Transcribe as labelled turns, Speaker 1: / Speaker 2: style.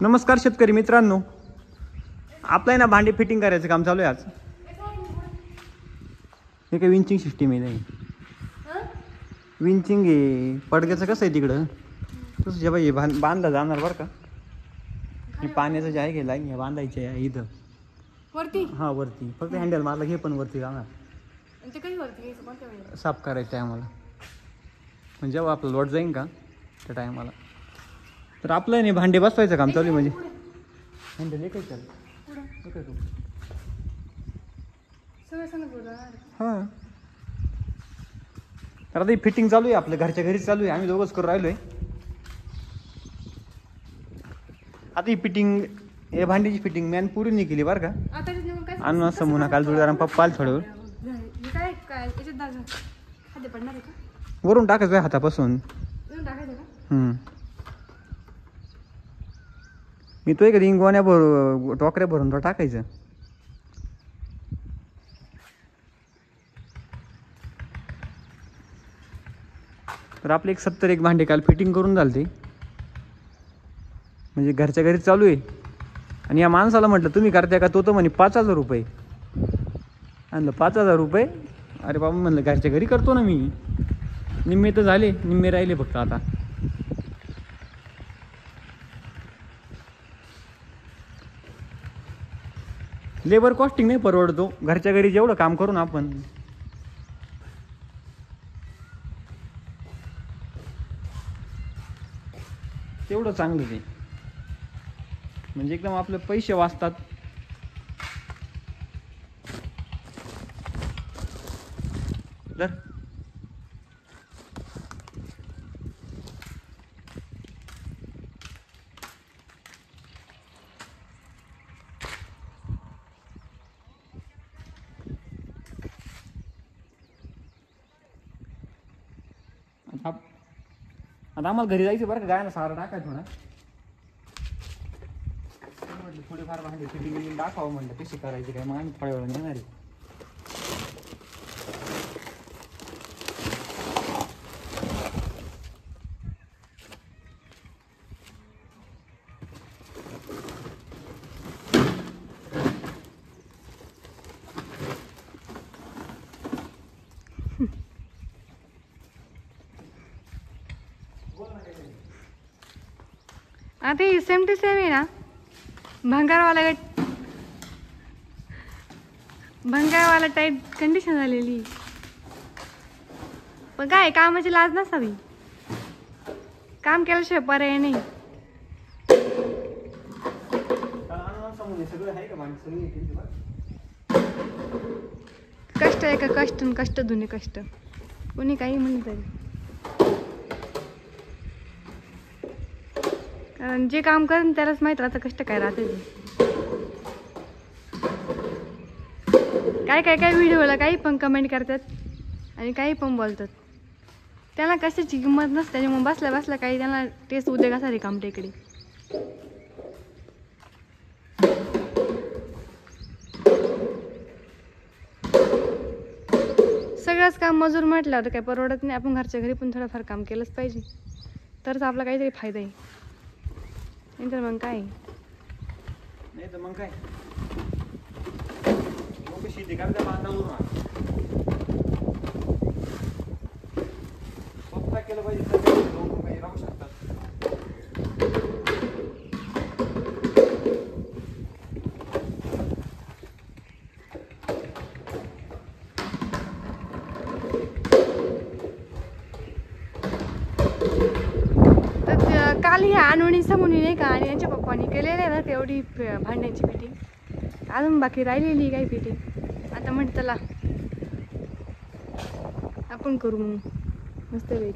Speaker 1: नमस्कार शेतकरी मित्रांनो, आपलं आहे ना भांडी फिटिंग करायचं काम चालू आहे आज. हे काय विंचिंग सिस्टीम आहे. नाही विंचिंग आहे. पडक्याचं कसं आहे तिकडं तसं जे बाई बांधला जाणार बरं का. हे पाण्याचं जे आहे की लाईन बांधायचे आहे इथं
Speaker 2: वरती.
Speaker 1: हां वरती फक्त हँडल मारला घे पण वरती जाणार.
Speaker 2: ते कधी वरती घ्यायचं कोणत्या वेळेला?
Speaker 1: साफ करायचं आहे आम्हाला. म्हणजे जेव्हा आपलं लोट जाईन का त्या टायमाला. तर आपलं नाही भांडे बसवायचं काम चालू आहे. म्हणजे हँडल एक चल ओके तू
Speaker 2: सगळं सांगत होता.
Speaker 1: हां तर आता ही फिटिंग चालू आहे आपल्या घरच्या घरीच चालू आहे. आम्ही दोघंच करू राहिलो आहे. आता ही फिटिंग हे भांडीची फिटिंग मॅन पुरी नाही केली बरं का.
Speaker 2: आता काय
Speaker 1: आणून असं म्हणा काल जोडीदार पप्पा आल थोडं
Speaker 2: काय काय याच्यात दाग खाद्य पडणार आहे का?
Speaker 1: वरून टाकायचं आहे हातापासून.
Speaker 2: टाकायचं का?
Speaker 1: मी तो एक रिंगवाण्या टोकऱ्या भरून तो टाकायचं. तर आपले 70 भांडे काल फिटिंग करून झालते. म्हणजे घरच्या घरी चालू आहे. आणि या माणसाला म्हटलं तुम्ही करताय का. तो तर म्हणे 5000 रुपये. आणलं 5000 रुपये. अरे बाबा म्हणलं घरच्या घरी करतो ना मी. निम्मे तर झाले, निम्मे राहिले फक्त आता. लेबर कॉस्टिंग नाही परवडतो घरच्या घरी जेवढं काम करून आपण. तेवढं चांगलं ते. म्हणजे एकदम आपले पैसे वाचतात. तर आता आम्हाला घरी जायचं बरं का. गायला सारा टाकायचं म्हणा. म्हटलं थोडेफार भांडे फिटिंग दाखवावं म्हणलं कशी करायची काय. मग आम्ही थोड्या वेळा येणार आहे.
Speaker 2: आता ही सेम टू सेम आहे ना. भंगारवाला टाईप कंडिशन झालेली. पण काय कामाची लाज नसावी. काम केल्याशिवाय पर्याय नाही. कष्ट आहे का कष्ट कष्ट धुणे कष्ट. कोणी काही म्हणलं तरी. कारण जे काम करेन त्यालाच माहित राहतं कष्ट काय राहते. काय व्हिडिओला काही पण कमेंट करतात आणि काही पण बोलतात. त्याला कशाची किंमत नसते. त्याच्यामुळे बसल्या बसल्या काही त्यांना तेच उद्योगासाठी काम टेकडे. सगळंच काम मजूर म्हटलं तर काही परवडत नाही. आपण घरच्या घरी पण थोडंफार काम केलंच पाहिजे तरच आपला काहीतरी फायदा आहे. नाही तर मग काय.
Speaker 1: नाही तर मग काय शेती करता बांधावरून स्वतः केलं पाहिजे तर लोक काही राहू शकतात.
Speaker 2: काल ह्या अनवणी समोनी नाही का आणि यांच्या पप्पानी केलेलं आहे ना तेवढी भांड्यांची फिटिंग. अजून बाकी राहिलेली काही फिटिंग. आता म्हणत चला आपण करू मग मस्त वेळ.